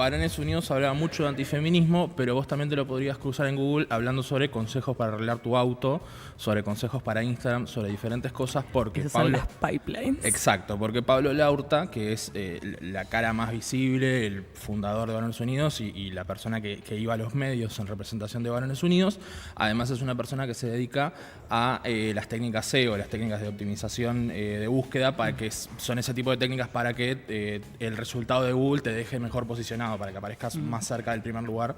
Varones Unidos hablaba mucho de antifeminismo, pero vos también te lo podrías cruzar en Google hablando sobre consejos para arreglar tu auto, sobre consejos para Instagram, sobre diferentes cosas, porque Esas Pablo... son las pipelines. Exacto, porque Pablo Laurta, que es la cara más visible, el fundador de Varones Unidos y la persona que iba a los medios en representación de Varones Unidos, además es una persona que se dedica a las técnicas SEO, las técnicas de optimización de búsqueda, para que son ese tipo de técnicas para que el resultado de Google te deje mejor posicionado, para que aparezcas más cerca del primer lugar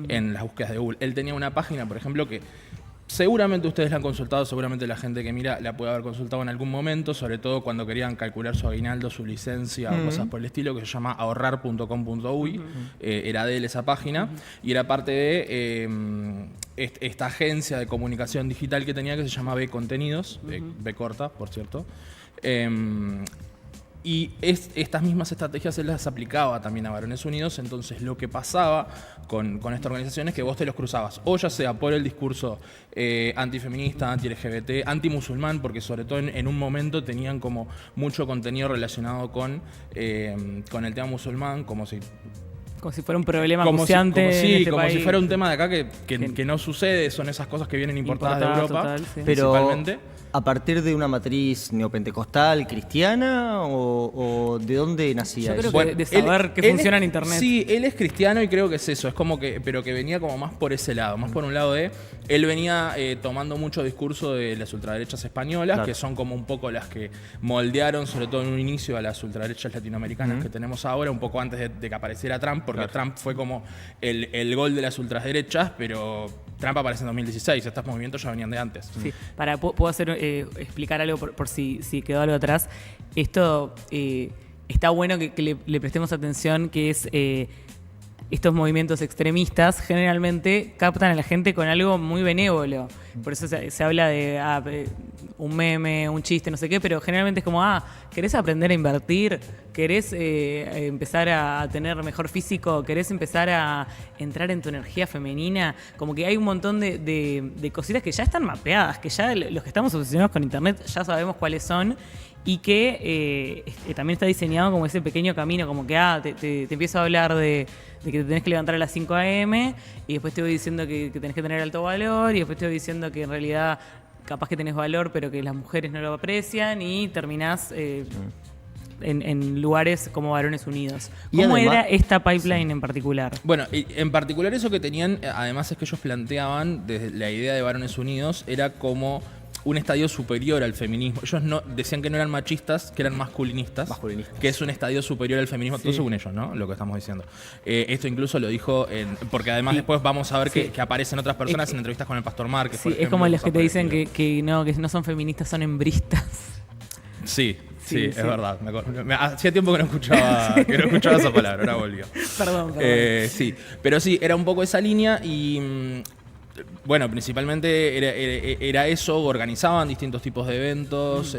en las búsquedas de Google. Él tenía una página, por ejemplo, que seguramente ustedes la han consultado, seguramente la gente que mira la puede haber consultado en algún momento, sobre todo cuando querían calcular su aguinaldo, su licencia o cosas por el estilo, que se llama ahorrar.com.uy. Era de él esa página y era parte de esta agencia de comunicación digital que tenía, que se llama B Contenidos, B corta, por cierto. Y estas mismas estrategias él las aplicaba también a Varones Unidos. Entonces lo que pasaba con esta organización es que vos te los cruzabas, o ya sea por el discurso antifeminista, anti-LGBT, anti-musulmán, porque sobre todo en un momento tenían como mucho contenido relacionado con el tema musulmán, como si fuera un problema acuciante como si fuera un tema de acá que no sucede, son esas cosas que vienen importadas de Europa, total, sí. Principalmente. ¿A partir de una matriz neopentecostal, cristiana o de dónde nacía Yo eso? creo que de saber que funciona en Internet. Sí, él es cristiano y creo que es eso, es como que, pero que venía como más por ese lado, más por un lado él venía tomando mucho discurso de las ultraderechas españolas, claro, que son como un poco las que moldearon, sobre todo en un inicio, a las ultraderechas latinoamericanas que tenemos ahora, un poco antes de que apareciera Trump, porque claro, Trump fue como el gol de las ultraderechas, pero Trump aparece en 2016, estos movimientos ya venían de antes. Sí, puedo explicar algo por si quedó algo atrás. Esto está bueno que le prestemos atención, que es estos movimientos extremistas generalmente captan a la gente con algo muy benévolo. Por eso se habla de un meme, un chiste, no sé qué, pero generalmente es como, ¿querés aprender a invertir? ¿Querés empezar a tener mejor físico? ¿Querés empezar a entrar en tu energía femenina? Como que hay un montón de cositas que ya están mapeadas, que ya los que estamos obsesionados con Internet ya sabemos cuáles son, y que también está diseñado como ese pequeño camino, como que te empiezo a hablar de que te tenés que levantar a las 5 a.m. y después te voy diciendo que tenés que tener alto valor, y después te voy diciendo que en realidad capaz que tenés valor pero que las mujeres no lo aprecian, y terminás en lugares como Varones Unidos. ¿Cómo era esta pipeline en particular? Bueno, en particular eso que tenían, además es que ellos planteaban, desde la idea de Varones Unidos, era como un estadio superior al feminismo. Ellos decían que no eran machistas, que eran masculinistas. Que es un estadio superior al feminismo, todo según ellos, ¿no? Lo que estamos diciendo. Esto incluso lo dijo, porque además después vamos a ver que aparecen otras personas en entrevistas con el Pastor Márquez. Sí, es como los que te dicen que no son feministas, son hembristas. Sí, es verdad. Hacía tiempo que no escuchaba esa palabra, ahora volvió. Perdón. Sí, pero sí, era un poco esa línea y... Bueno, principalmente era eso, organizaban distintos tipos de eventos,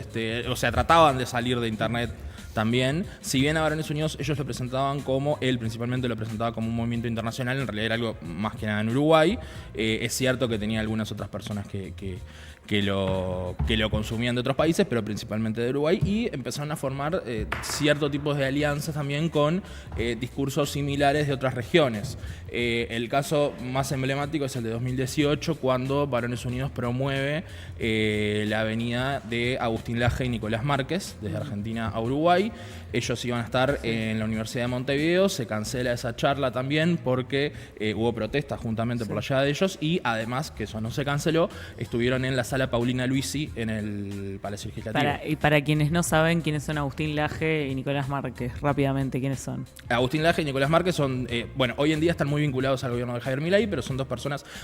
o sea, trataban de salir de Internet también. Si bien a Varones Unidos ellos lo presentaban como, él principalmente lo presentaba como un movimiento internacional, en realidad era algo más que nada en Uruguay. Es cierto que tenía algunas otras personas que lo consumían de otros países, pero principalmente de Uruguay, y empezaron a formar cierto tipo de alianzas también con discursos similares de otras regiones. El caso más emblemático es el de 2018, cuando Varones Unidos promueve la venida de Agustín Laje y Nicolás Márquez desde Argentina a Uruguay. Ellos iban a estar en la Universidad de Montevideo, se cancela esa charla también porque hubo protestas juntamente por la llegada de ellos, y además, que eso no se canceló, estuvieron en la sala Paulina Luisi en el Palacio Legislativo. Y para quienes no saben quiénes son Agustín Laje y Nicolás Márquez, rápidamente, ¿quiénes son? Agustín Laje y Nicolás Márquez son, hoy en día están muy vinculados al gobierno de Javier Milei, pero son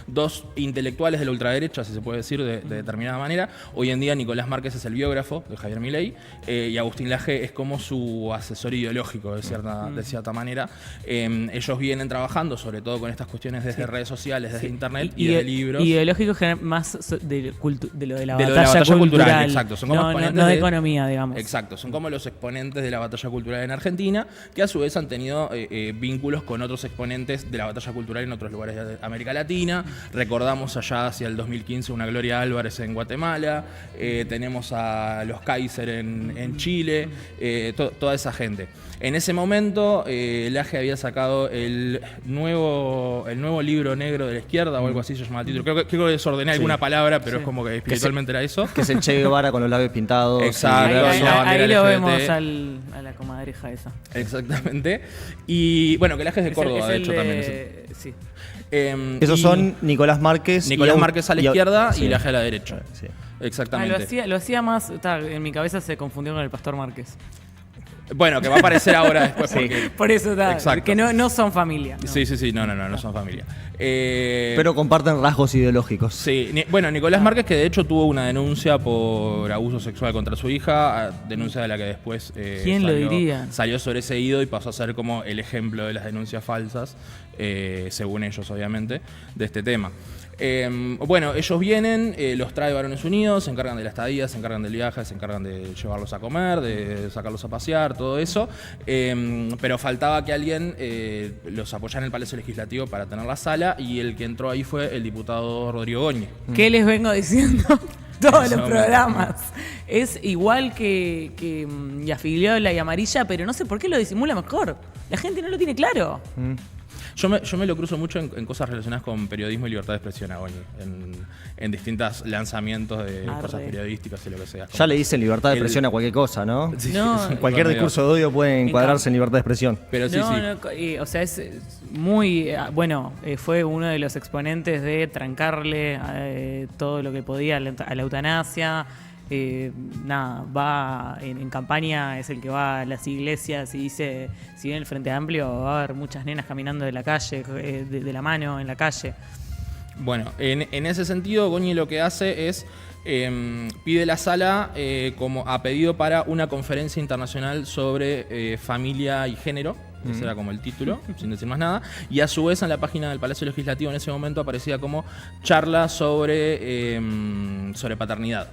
dos intelectuales de la ultraderecha, si se puede decir de determinada manera. Hoy en día Nicolás Márquez es el biógrafo de Javier Milei, y Agustín Laje es como su asesor ideológico, de cierta manera. Ellos vienen trabajando sobre todo con estas cuestiones desde redes sociales, desde Internet y de libros. Ideológico más de lo de la batalla cultural. Exacto. Son como no de economía, digamos. Exacto, son como los exponentes de la batalla cultural en Argentina, que a su vez han tenido vínculos con otros exponentes de la batalla cultural en otros lugares de América Latina. Recordamos allá hacia el 2015 una Gloria Álvarez en Guatemala, tenemos a los Kaiser en Chile, toda esa gente. En ese momento, Laje había sacado el nuevo libro negro de la izquierda o algo así se llama el título. Creo que desordené alguna palabra, pero es como que espiritualmente era eso. Que es el Che Guevara con los labios pintados. Exacto. Ahí, la bandera ahí lo LGBT. vemos a la comadreja esa. Exactamente. Y bueno, que Laje es de Córdoba, de hecho, también. Sí. Esos y son Nicolás Márquez. Nicolás Márquez a la izquierda sí. y Laje a la derecha. Sí. Exactamente. Lo hacía más. En mi cabeza se confundió con el Pastor Márquez. Bueno, que va a aparecer ahora después. Sí. Porque, Por eso Exacto. que no son familia. No. Sí, no son familia. Pero comparten rasgos ideológicos. Sí, bueno, Nicolás Márquez, que de hecho tuvo una denuncia por abuso sexual contra su hija, denuncia de la que después ¿Quién lo diría? Salió sobreseído y pasó a ser como el ejemplo de las denuncias falsas, según ellos obviamente, de este tema. Bueno, ellos vienen, los trae Varones Unidos, se encargan de la estadía, se encargan del viaje, se encargan de llevarlos a comer, de sacarlos a pasear, todo eso. Pero faltaba que alguien los apoyara en el Palacio Legislativo para tener la sala, y el que entró ahí fue el diputado Rodrigo Goñi. ¿Qué les vengo diciendo? Todos Eso los programas. Es igual que y afiliada y amarilla, pero no sé por qué lo disimula mejor. La gente no lo tiene claro. Yo me lo cruzo mucho en cosas relacionadas con periodismo y libertad de expresión a Goñi, en distintos lanzamientos de cosas periodísticas y lo que sea. Ya le dicen libertad de expresión a cualquier cosa, ¿no? Sí, No, sí, Cualquier medio. discurso de odio puede encuadrarse en libertad de expresión. Pero sí, No, sí. no, o sea, es muy. Bueno, fue uno de los exponentes de trancarle todo lo que podía a la eutanasia. Nada, va en campaña, es el que va a las iglesias y dice: si viene el Frente Amplio, va a haber muchas nenas caminando de la calle, de la mano en la calle. Bueno, en ese sentido, Goñi lo que hace es pide la sala como a pedido para una conferencia internacional sobre familia y género. Ese era como el título, sin decir más nada. Y a su vez en la página del Palacio Legislativo en ese momento aparecía como charla sobre paternidad.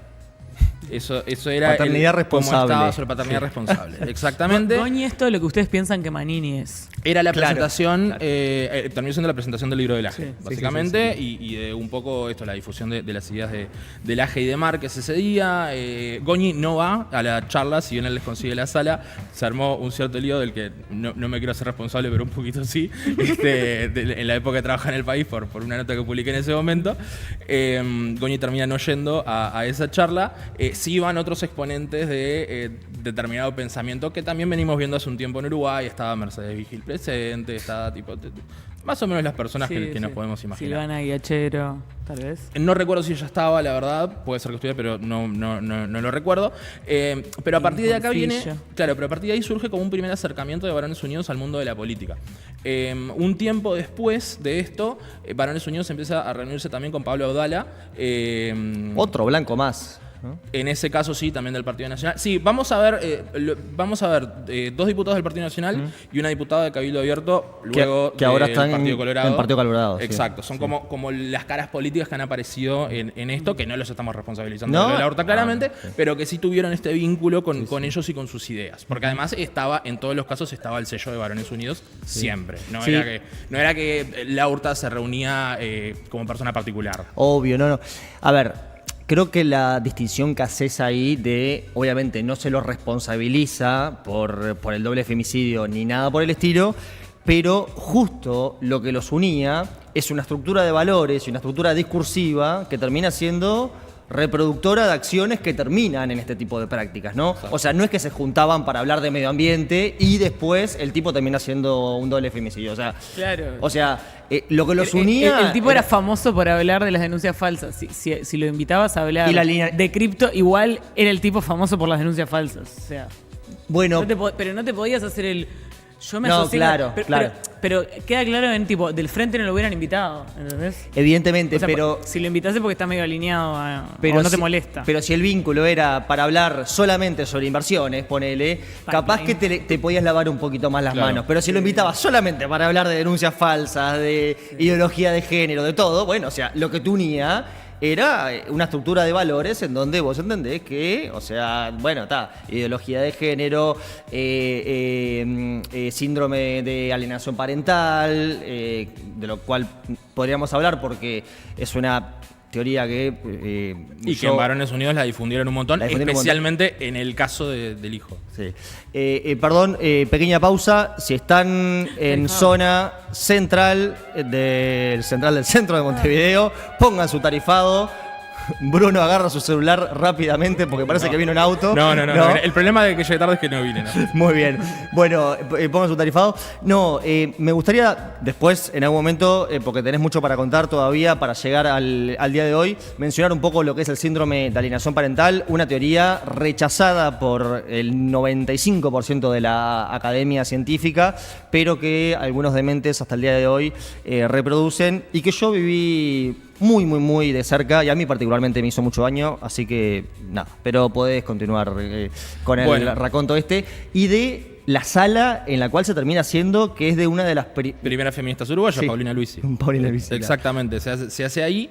Eso era paternidad responsable. Como estaba sobre paternidad responsable. Exactamente. Goñi es todo lo que ustedes piensan que Manini es. Era la Claro, presentación, terminó siendo la presentación del libro de Laje, Sí, básicamente, y de un poco la difusión de las ideas de Laje y de Márquez ese día. Goñi no va a la charla, si bien él les consigue la sala. Se armó un cierto lío del que no me quiero hacer responsable, pero un poquito sí, en la época que trabajaba en El País, por una nota que publiqué en ese momento. Goñi termina no yendo a esa charla. Sí van otros exponentes de determinado pensamiento que también venimos viendo hace un tiempo en Uruguay. Estaba Mercedes Vigil presente, estaba más o menos las personas que nos podemos imaginar. Silvana Guiachero, tal vez. No recuerdo si ella estaba, la verdad, puede ser que estuviera, pero no lo recuerdo. Pero a partir de acá viene, claro, pero a partir de ahí surge como un primer acercamiento de Varones Unidos al mundo de la política. Un tiempo después de esto, Varones Unidos empieza a reunirse también con Pablo Audala. Otro blanco más, ¿no? En ese caso sí, también del Partido Nacional. Sí, vamos a ver dos diputados del Partido Nacional y una diputada de Cabildo Abierto, luego que ahora del están Partido Colorado. en Partido Colorado. Exacto, sí, son sí. como las caras políticas que han aparecido en esto, que no los estamos responsabilizando No. de la Horta claramente, Sí. pero que sí tuvieron este vínculo con ellos y con sus ideas. Porque además en todos los casos estaba el sello de Varones Unidos siempre. No Sí. era que la Horta se reunía como persona particular. Obvio, no. A ver, creo que la distinción que haces ahí de, obviamente, no se los responsabiliza por el doble femicidio ni nada por el estilo, pero justo lo que los unía es una estructura de valores y una estructura discursiva que termina siendo reproductora de acciones que terminan en este tipo de prácticas, ¿no? O sea, no es que se juntaban para hablar de medio ambiente y después el tipo termina siendo un doble femicidio. Claro. O sea, lo que los unía... El tipo era famoso por hablar de las denuncias falsas. Si lo invitabas a hablar Y la línea- de cripto, igual era el tipo famoso por las denuncias falsas. O sea, Bueno, pero no te podías hacer el... Yo me No, asocié claro, pero, claro. Pero queda claro en tipo, del frente no lo hubieran invitado, ¿entendés? evidentemente, O sea, pero... si lo invitaste porque está medio alineado Pero o no te si- molesta. Pero si el vínculo era para hablar solamente sobre inversiones, ponele, capaz que te podías lavar un poquito más las Claro. manos. Pero si lo invitabas solamente para hablar de denuncias falsas, de ideología de género, de todo, bueno, o sea, lo que te unía era una estructura de valores en donde vos entendés que, o sea, bueno, está, ideología de género, síndrome de alienación parental, de lo cual podríamos hablar porque es una teoría que... Y que en Varones Unidos la difundieron un montón, La difundieron un especialmente en el caso del hijo. Sí. Perdón, pequeña pausa. Si están en zona central del centro de Montevideo, pongan su tarifado. Bruno agarra su celular rápidamente porque parece que vino en auto. No. El problema de que llegue tarde es que no vine. ¿No? Muy bien. Bueno, pongan su tarifado. No, me gustaría después, en algún momento, porque tenés mucho para contar todavía, para llegar al día de hoy, mencionar un poco lo que es el síndrome de alienación parental, una teoría rechazada por el 95% de la academia científica, pero que algunos dementes hasta el día de hoy reproducen y que yo viví muy de cerca y a mí particularmente me hizo mucho daño, así que nada, pero podés continuar con el raconto y de la sala en la cual se termina haciendo, que es de una de las primeras feministas uruguayas, sí. Paulina Luisi. Paulina Luisi. Exactamente, se hace ahí.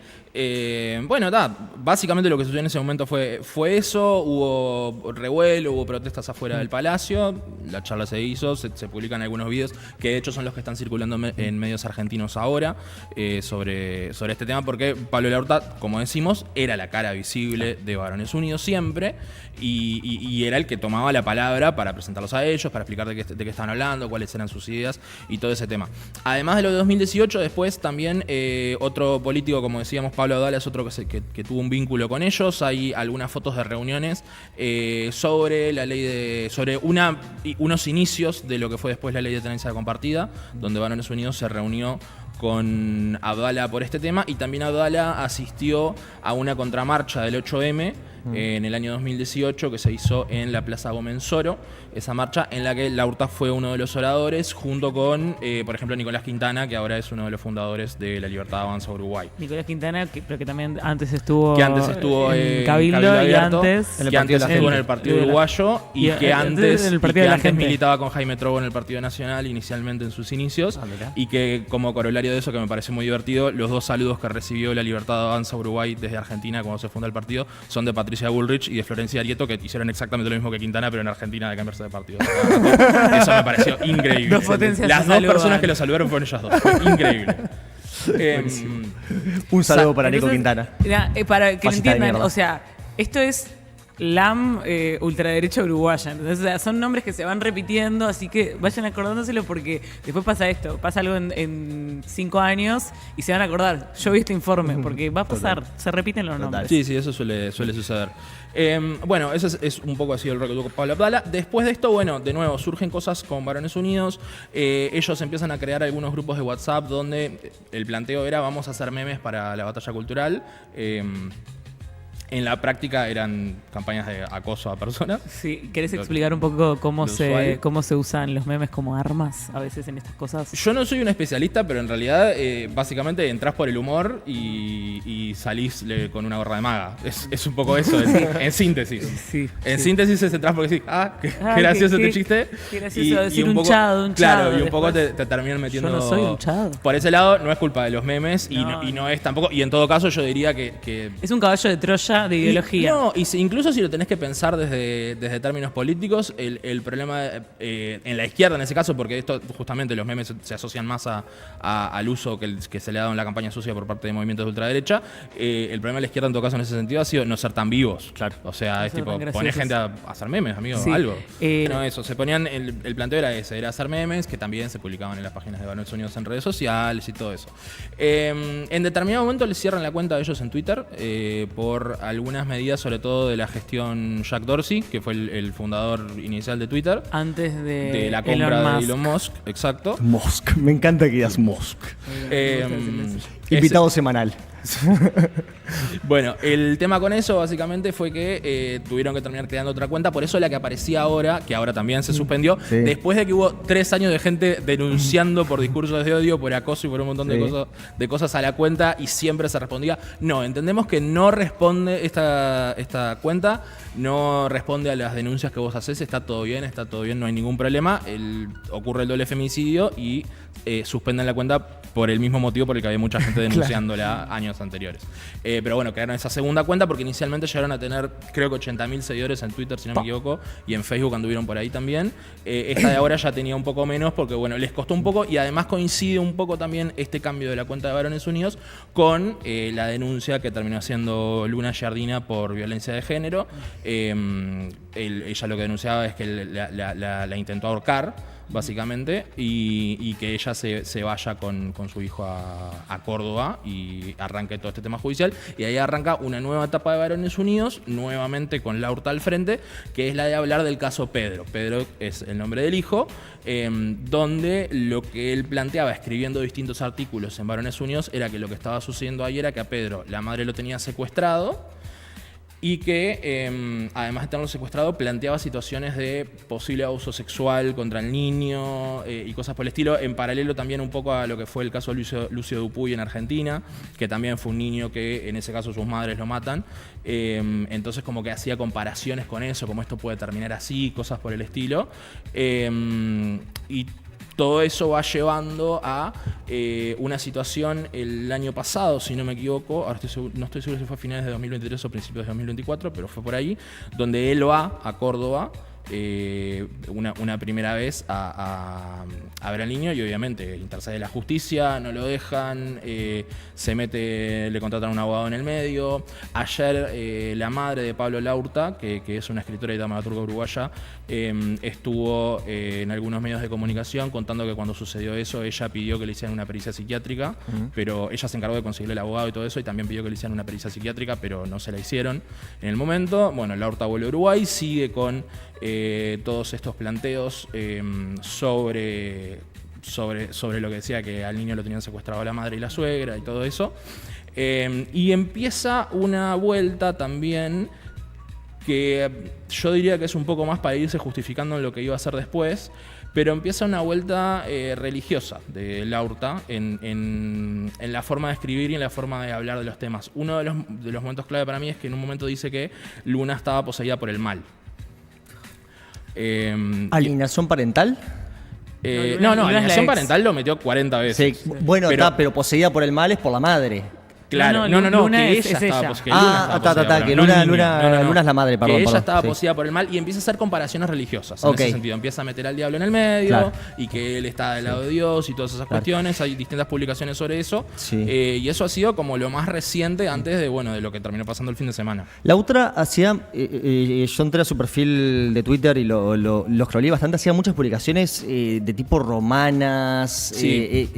Básicamente lo que sucedió en ese momento fue eso, hubo revuelo, hubo protestas afuera del Palacio, la charla se hizo, se publican algunos videos, que de hecho son los que están circulando en medios argentinos ahora, sobre este tema, porque Pablo Larrauri, como decimos, era la cara visible de Varones Unidos siempre, y era el que tomaba la palabra para presentarlos a ellos, para explicar de qué estaban hablando, cuáles eran sus ideas y todo ese tema. Además de lo de 2018, después también otro político, como decíamos, Pablo Abdala es otro que tuvo un vínculo con ellos. Hay algunas fotos de reuniones sobre la ley sobre unos inicios de lo que fue después la ley de tenencia compartida, donde Varones Unidos se reunió con Abdala por este tema, y también Abdala asistió a una contramarcha del 8M en el año 2018 que se hizo en la Plaza Gómez Soro, esa marcha en la que Larrauri fue uno de los oradores junto con, por ejemplo, Nicolás Quintana, que ahora es uno de los fundadores de La Libertad Avanza Uruguay. Nicolás Quintana, pero que también antes estuvo en Cabildo Abierto, y antes estuvo en el Partido Uruguayo y que antes militaba con Jaime Trovo en el Partido Nacional inicialmente en sus inicios, y que como corolario de eso, que me parece muy divertido, los dos saludos que recibió La Libertad Avanza Uruguay desde Argentina cuando se funda el partido son de Patricia Bullrich y de Florencia Arieto, que hicieron exactamente lo mismo que Quintana, pero en Argentina, de cambiarse de partido. Eso me pareció increíble. Las dos personas que lo saludaron fueron ellas dos. Fue increíble. Un saludo para Nico Quintana. Para que lo entiendan, o sea, esto es LAM ultraderecha uruguaya. Entonces, o sea, son nombres que se van repitiendo, así que vayan acordándoselo porque después pasa esto, pasa algo en 5 años y se van a acordar. Yo vi este informe porque va a pasar, se repiten los nombres. Sí, eso suele suceder. Eso es un poco así el rol que tuvo Pablo Abdala. Después de esto, de nuevo, surgen cosas con Varones Unidos. Ellos empiezan a crear algunos grupos de WhatsApp donde el planteo era: vamos a hacer memes para la batalla cultural. En la práctica eran campañas de acoso a personas. Sí, ¿querés explicar un poco cómo se usan los memes como armas a veces en estas cosas? Yo no soy un especialista, pero en realidad básicamente entrás por el humor y salís con una gorra de maga. Es un poco eso, en síntesis. Sí, síntesis es entrar porque decís, qué gracioso este chiste. Qué gracioso decir un chado. Claro, y un poco te terminan metiendo... Yo no soy un chado. Por ese lado, no es culpa de los memes y no es tampoco... Y en todo caso yo diría que es un caballo de Troya de ideología. Incluso si lo tenés que pensar desde términos políticos, el problema en la izquierda en ese caso, porque esto justamente los memes se asocian más al uso que se le ha dado en la campaña sucia por parte de movimientos de ultraderecha, el problema de la izquierda en todo caso en ese sentido ha sido no ser tan vivos. Claro. O sea, es tipo, poner gente a hacer memes, amigo, algo. Se ponían, el planteo era ese, era hacer memes que también se publicaban en las páginas de Varones Unidos en redes sociales y todo eso. En determinado momento les cierran la cuenta de ellos en Twitter por algunas medidas, sobre todo de la gestión Jack Dorsey, que fue el fundador inicial de Twitter. Antes de la compra de Elon Musk, exacto. Musk, me encanta que digas Musk. Invitado semanal. Bueno, el tema con eso básicamente fue que tuvieron que terminar creando otra cuenta, por eso la que aparecía ahora, que ahora también se suspendió, después de que hubo 3 años de gente denunciando por discursos de odio, por acoso y por un montón de cosas a la cuenta, y siempre se respondía, no, entendemos que no responde esta cuenta, no responde a las denuncias que vos hacés, está todo bien, no hay ningún problema, ocurre el doble femicidio y suspenden la cuenta por el mismo motivo por el que había mucha gente denunciándola años años anteriores. Pero bueno, crearon esa segunda cuenta porque inicialmente llegaron a tener, creo que 80.000 seguidores en Twitter, si no me equivoco, y en Facebook anduvieron por ahí también. Esta de ahora ya tenía un poco menos porque, bueno, les costó un poco y además coincide un poco también este cambio de la cuenta de Varones Unidos con la denuncia que terminó haciendo Luna Giardina por violencia de género. Ella lo que denunciaba es que la intentó ahorcar, básicamente, y que ella se vaya con su hijo a Córdoba y arranque todo este tema judicial. Y ahí arranca una nueva etapa de Varones Unidos, nuevamente con Laurta al frente, que es la de hablar del caso Pedro. Pedro es el nombre del hijo, donde lo que él planteaba escribiendo distintos artículos en Varones Unidos era que lo que estaba sucediendo ahí era que a Pedro la madre lo tenía secuestrado y que, además de tenerlo secuestrado, planteaba situaciones de posible abuso sexual contra el niño y cosas por el estilo, en paralelo también un poco a lo que fue el caso de Lucio Dupuy en Argentina, que también fue un niño que en ese caso sus madres lo matan. Entonces como que hacía comparaciones con eso, como esto puede terminar así, cosas por el estilo. Y todo eso va llevando a una situación el año pasado, si no me equivoco, ahora no estoy seguro si fue a finales de 2023 o principios de 2024, pero fue por ahí, donde él va a Córdoba una primera vez a ver al niño y obviamente intercede la justicia, no lo dejan, se mete, le contratan a un abogado en el medio. Ayer la madre de Pablo Laurta, que es una escritora y dramaturga uruguaya, estuvo en algunos medios de comunicación contando que cuando sucedió eso ella pidió que le hicieran una pericia psiquiátrica, pero ella se encargó de conseguirle el abogado y todo eso, y también pidió que le hicieran una pericia psiquiátrica, pero no se la hicieron en el momento. Bueno, Laurta vuelve a Uruguay, sigue con todos estos planteos sobre lo que decía, que al niño lo tenían secuestrado la madre y la suegra y todo eso. Y empieza una vuelta también que yo diría que es un poco más para irse justificando en lo que iba a hacer después, pero empieza una vuelta religiosa de Laurta en la forma de escribir y en la forma de hablar de los temas. Uno de los momentos clave para mí es que en un momento dice que Luna estaba poseída por el mal. ¿Alienación parental? No, Luna es la alienación ex. parental lo metió 40 veces. Sí. Bueno, pero poseída por el mal es por la madre. Claro, No, que Luna ella es estaba ella. poseída. Que Luna Es la madre, perdón. Que ella perdón, estaba sí. poseída por el mal y empieza a hacer comparaciones religiosas. En Ok. ese sentido, empieza a meter al diablo en el medio, Claro. y que él está del lado de Dios y todas esas cuestiones. Hay distintas publicaciones sobre eso. Sí. Y eso ha sido como lo más reciente antes de lo que terminó pasando el fin de semana. La otra hacía, yo entré a su perfil de Twitter y lo scrollé bastante, hacía muchas publicaciones de tipo romanas, Sí.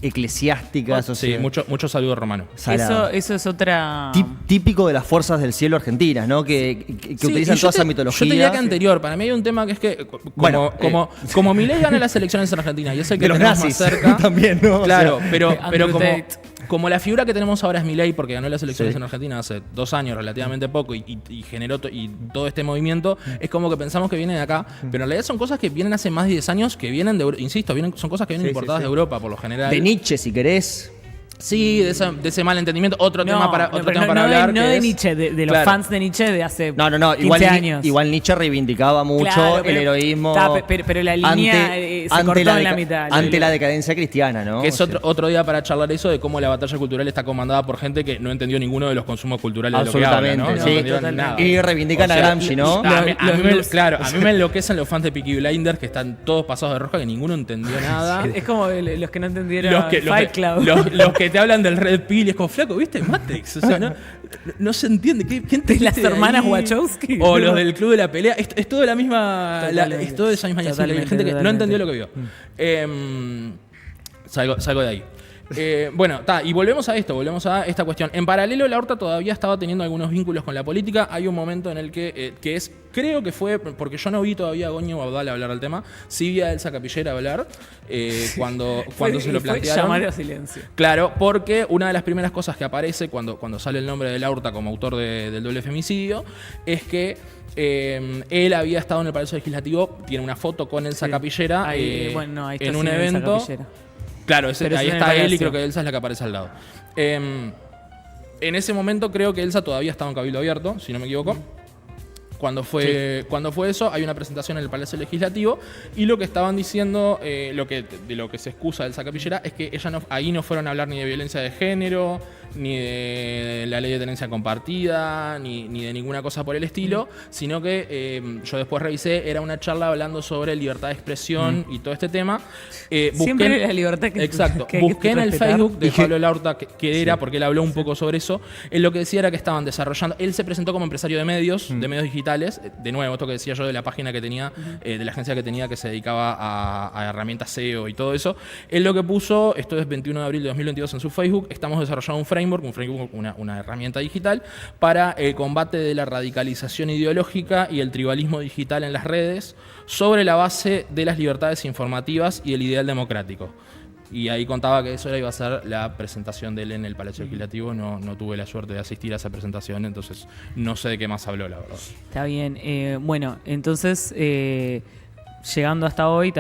eclesiásticas. O Sí, sea, mucho saludo romano. salado. Eso es otra... Típico de las fuerzas del cielo argentinas, ¿no? Que Sí, utilizan y toda esa mitología. Yo te diría que anterior. Para mí hay un tema que es que Bueno, como Milei gana las elecciones en Argentina y es el que de los tenemos nazis más cerca. también, ¿no? Claro, O sea, pero Andrew como, Tate. como la figura que tenemos ahora es Milei, porque ganó las elecciones Sí. en Argentina hace 2 años, relativamente poco, y generó y todo este movimiento, es como que pensamos que viene de acá, pero en realidad son cosas que vienen hace más de 10 años, que vienen de insisto, son cosas que vienen Sí, importadas sí, sí. de Europa por lo general. de Nietzsche, si querés. Sí, de ese malentendimiento. Otro tema para pero hablar. no que de es- Nietzsche, de los Claro. fans de Nietzsche de hace No, 15 años. Igual Nietzsche reivindicaba mucho Claro, el pero- heroísmo. pero la línea, se cortó en la mitad. Ante la decadencia cristiana, ¿no? Que es O sea, otro día para charlar eso de cómo la batalla cultural está comandada por gente que no entendió ninguno de los consumos culturales de lo que habla, ¿no? Absolutamente, No sí. entendieron Totalmente. nada. Y reivindican a Gramsci, ¿no? A mí Los- claro, a mí me enloquecen los fans de Peaky Blinders que están todos pasados de roja, que ninguno entendió nada. Es como los que no entendieron Los Fight Club. los que te hablan del Red Pill y es como, flaco, ¿viste Matrix? O sea, no se entiende. ¿Qué entendiste Las de hermanas ahí? Wachowski. O los del Club de la Pelea. Es todo de la misma. Totalmente. Es todo de esa misma generación. Hay gente que no Totalmente. entendió lo que vio. Salgo de ahí. Bueno, y volvemos a esta cuestión. En paralelo, la Horta todavía estaba teniendo algunos vínculos con la política. Hay un momento en el que creo que fue, porque yo no vi todavía a Goño Baudal hablar del tema, sí vi a Elsa Capillera hablar cuando se lo plantearon. Llamar a silencio. Claro, porque una de las primeras cosas que aparece cuando sale el nombre de Laurta como autor del doble femicidio es que él había estado en el Palacio Legislativo, tiene una foto con Elsa Capillera Ahí está en un sin Elsa evento. Capillera. Claro, Pero ahí es en el está él y Palacio. creo que Elsa es la que aparece al lado. En ese momento creo que Elsa todavía estaba en Cabildo Abierto, si no me equivoco. Cuando fue eso, hay una presentación en el Palacio Legislativo y lo que estaban diciendo, de lo que se excusa Elsa Capillera, es que ahí no fueron a hablar ni de violencia de género, ni de la ley de tenencia compartida, ni de ninguna cosa por el estilo, sino que yo después revisé, era una charla hablando sobre libertad de expresión y todo este tema. Siempre la libertad que Exacto. que hay que Busqué en el respetar. Facebook de Pablo Laurta que era, porque él habló un poco sobre eso. Él lo que decía era que estaban desarrollando. Él se presentó como empresario de medios digitales. De nuevo, esto que decía yo de la página que tenía, de la agencia que tenía que se dedicaba a herramientas SEO y todo eso. Él lo que puso, esto es 21 de abril de 2022 en su Facebook, estamos desarrollando un framework, una herramienta digital para el combate de la radicalización ideológica y el tribalismo digital en las redes sobre la base de las libertades informativas y el ideal democrático. Y ahí contaba que eso iba a ser la presentación de él en el Palacio Legislativo. No tuve la suerte de asistir a esa presentación, entonces no sé de qué más habló, la verdad. Está bien. Bueno, entonces, llegando hasta hoy,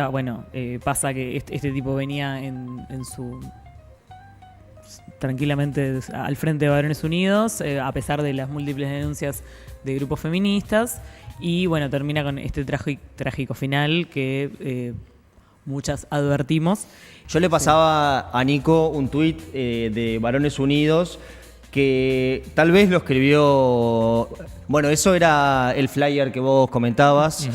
pasa que este tipo venía en su... tranquilamente al frente de Varones Unidos, a pesar de las múltiples denuncias de grupos feministas, y bueno, termina con este trágico final que muchas advertimos. Yo le pasaba a Nico un tuit de Varones Unidos que tal vez lo escribió... Bueno, eso era el flyer que vos comentabas,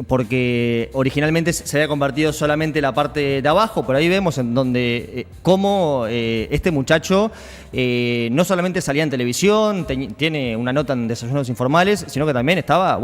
porque originalmente se había compartido solamente la parte de abajo. Por ahí vemos en donde cómo este muchacho no solamente salía en televisión, tiene una nota en Desayunos Informales, sino que también estaba,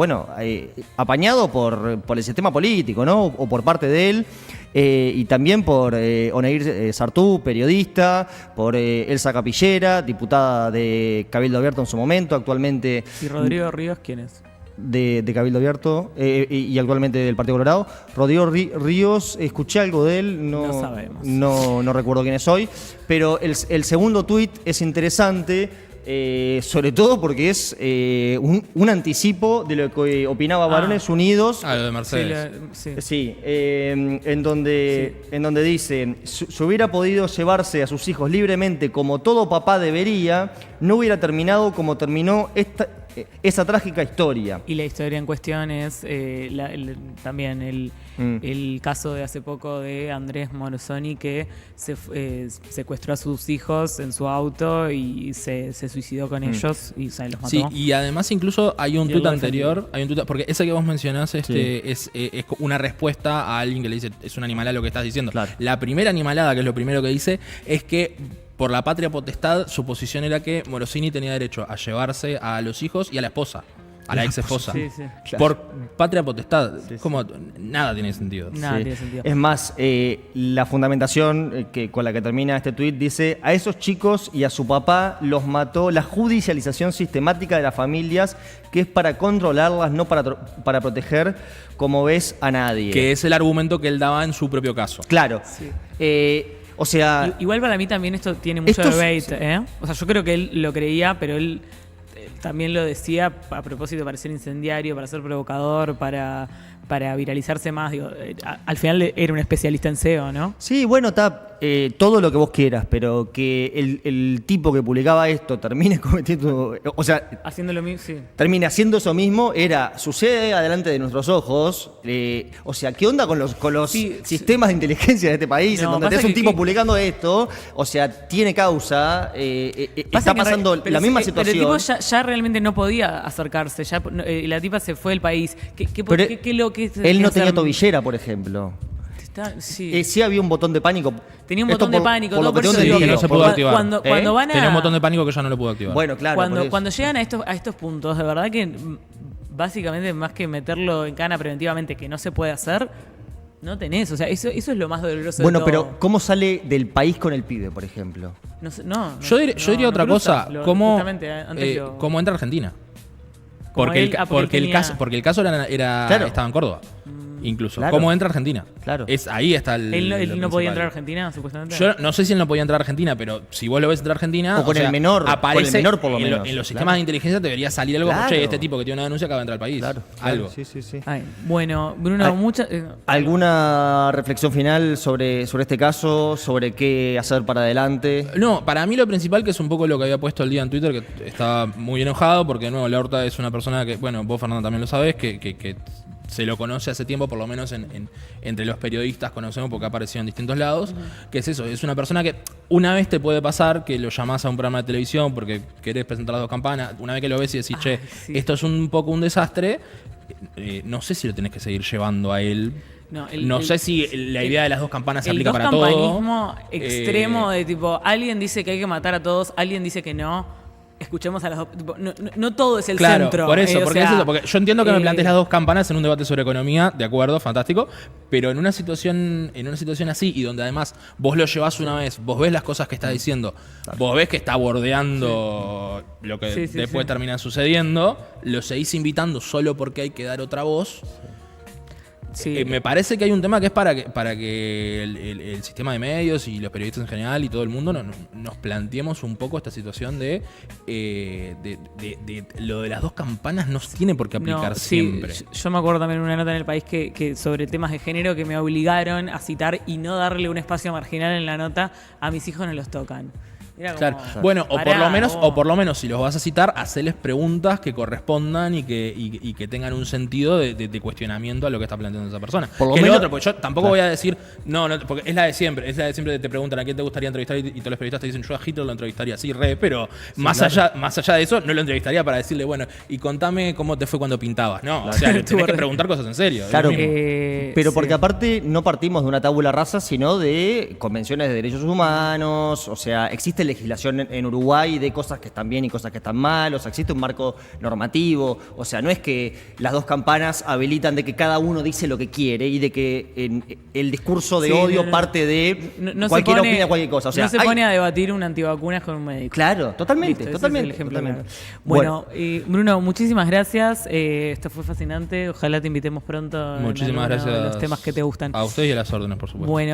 apañado por el sistema político, ¿no? O por parte de él. Y también por Oneir Sartú, periodista, por Elsa Capillera, diputada de Cabildo Abierto en su momento, actualmente... ¿Y Rodrigo Ríos quién es? De Cabildo Abierto y actualmente del Partido Colorado. Rodrigo Ríos, escuché algo de él, No sabemos. No recuerdo quién es hoy, pero el segundo tuit es interesante, sobre todo porque es un anticipo de lo que opinaba Varones Unidos. Lo de Mercedes. Sí, en donde dice, si hubiera podido llevarse a sus hijos libremente como todo papá debería, no hubiera terminado como terminó esa trágica historia. Y la historia en cuestión es también el caso de hace poco de Andrés Morosoni, que secuestró a sus hijos en su auto y se suicidó con ellos y los mató. Sí, y además incluso hay un tuit anterior, porque ese que vos mencionás es una respuesta a alguien que le dice, es una animalada lo que estás diciendo. Claro. La primera animalada, que es lo primero que dice, es que por la patria potestad, su posición era que Morosini tenía derecho a llevarse a los hijos y a la esposa, a la ex esposa. Sí, sí. Claro. Por patria potestad. Como nada tiene sentido. Nada tiene sentido. Es más, la fundamentación con la que termina este tuit dice: a esos chicos y a su papá los mató la judicialización sistemática de las familias, que es para controlarlas, no para proteger, como ves, a nadie. Que es el argumento que él daba en su propio caso. Claro. Sí. O sea... Igual para mí también esto tiene mucho debate, O sea, yo creo que él lo creía, pero él también lo decía a propósito para ser incendiario, para ser provocador, para viralizarse más. Digo, al final era un especialista en SEO, ¿no? Sí, bueno, está todo lo que vos quieras, pero que el tipo que publicaba esto termine cometiendo... O sea, haciendo lo mismo, sí. Termine haciendo eso mismo, sucede adelante de nuestros ojos. O sea, ¿qué onda con los sistemas de inteligencia de este país? En donde tenés un tipo publicando esto, o sea, tiene causa, está pasando la misma situación. Pero el tipo ya realmente no podía acercarse, la tipa se fue del país. Él no tenía tobillera, por ejemplo. Sí había un botón de pánico. Tenía un botón de pánico, por lo que tengo entendido, que no se pudo activar. Cuando van a... Tenía un botón de pánico que ya no lo pudo activar. Bueno, claro. Cuando llegan a estos puntos, de verdad que básicamente más que meterlo en cana preventivamente, que no se puede hacer, no tenés. O sea, eso es lo más doloroso de todo. Bueno, pero ¿cómo sale del país con el pibe, por ejemplo? Yo diría otra cosa. ¿Cómo entra a Argentina? Porque el caso estaba en Córdoba. incluso. Claro. ¿Cómo entra a Argentina? Claro. Ahí está Él lo no principal. podía entrar a Argentina, supuestamente. Yo no sé si él no podía entrar a Argentina, pero si vos lo ves entrar a Argentina. O con el menor, aparece con el menor por lo en menos. en los sistemas Claro. de inteligencia debería salir algo. Claro. Che, este tipo que tiene una denuncia acaba de entrar al país. Claro, Algo. Sí, sí, sí. Ay, bueno, Bruno, Ay, ¿Alguna reflexión final sobre este caso? ¿Sobre qué hacer para adelante? No, para mí lo principal, que es un poco lo que había puesto el día en Twitter, que estaba muy enojado, porque de nuevo la Horta es una persona que, bueno, vos Fernando también lo sabés, que se lo conoce hace tiempo, por lo menos entre los periodistas conocemos porque ha aparecido en distintos lados, que es eso, es una persona que una vez te puede pasar que lo llamás a un programa de televisión porque querés presentar las dos campanas, una vez que lo ves y decís, che, sí. esto es un poco un desastre, no sé si lo tenés que seguir llevando a él. No sé si la idea de las dos campanas se aplica para todo. El campanismo extremo de tipo, alguien dice que hay que matar a todos, alguien dice que no. Escuchemos a las dos. Tipo, no todo es el claro, centro. por eso, porque es eso, porque yo entiendo que me plantees las dos dos campanas en un debate sobre economía, de acuerdo, fantástico, pero en una situación así, y donde además vos lo llevás una vez, vos ves las cosas que está diciendo, vos ves que está bordeando lo que después termina sucediendo, lo seguís invitando solo porque hay que dar otra voz. Sí. Me parece que hay un tema que es para que el sistema de medios y los periodistas en general y todo el mundo nos planteemos un poco esta situación de lo de las dos campanas no tiene por qué aplicar siempre. Yo me acuerdo también de una nota en El País que sobre temas de género que me obligaron a citar y no darle un espacio marginal en la nota a mis hijos no los tocan. Era como, Claro. Bueno, o pará, por lo menos si los vas a citar, hacerles preguntas que correspondan y que tengan un sentido de cuestionamiento a lo que está planteando esa persona. Por lo que es menos- lo otro, porque yo tampoco voy a decir, no, porque es la de siempre de te preguntan a quién te gustaría entrevistar y todos los periodistas te dicen, yo a Hitler lo entrevistaría, sí, pero más allá de eso, no lo entrevistaría para decirle, bueno, y contame cómo te fue cuando pintabas. No, o sea, le tenés que preguntar cosas en serio. es Claro, lo mismo. pero sí. porque aparte no partimos de una tabula rasa, sino de convenciones de derechos humanos, o sea, existe legislación en Uruguay de cosas que están bien y cosas que están mal, o sea, existe un marco normativo, o sea, no es que las dos campanas habilitan de que cada uno dice lo que quiere y de que el discurso de Sí, odio parte de cualquiera opina cualquier cosa. O sea, no se pone a debatir un antivacunas con un médico. Claro, totalmente, Listo, ese totalmente. es el ejemplo totalmente. claro. Bueno, Bruno, muchísimas gracias. Esto fue fascinante. Ojalá te invitemos pronto Muchísimas en alguno de gracias los temas que te gustan. A ustedes y a las órdenes, por supuesto. Bueno,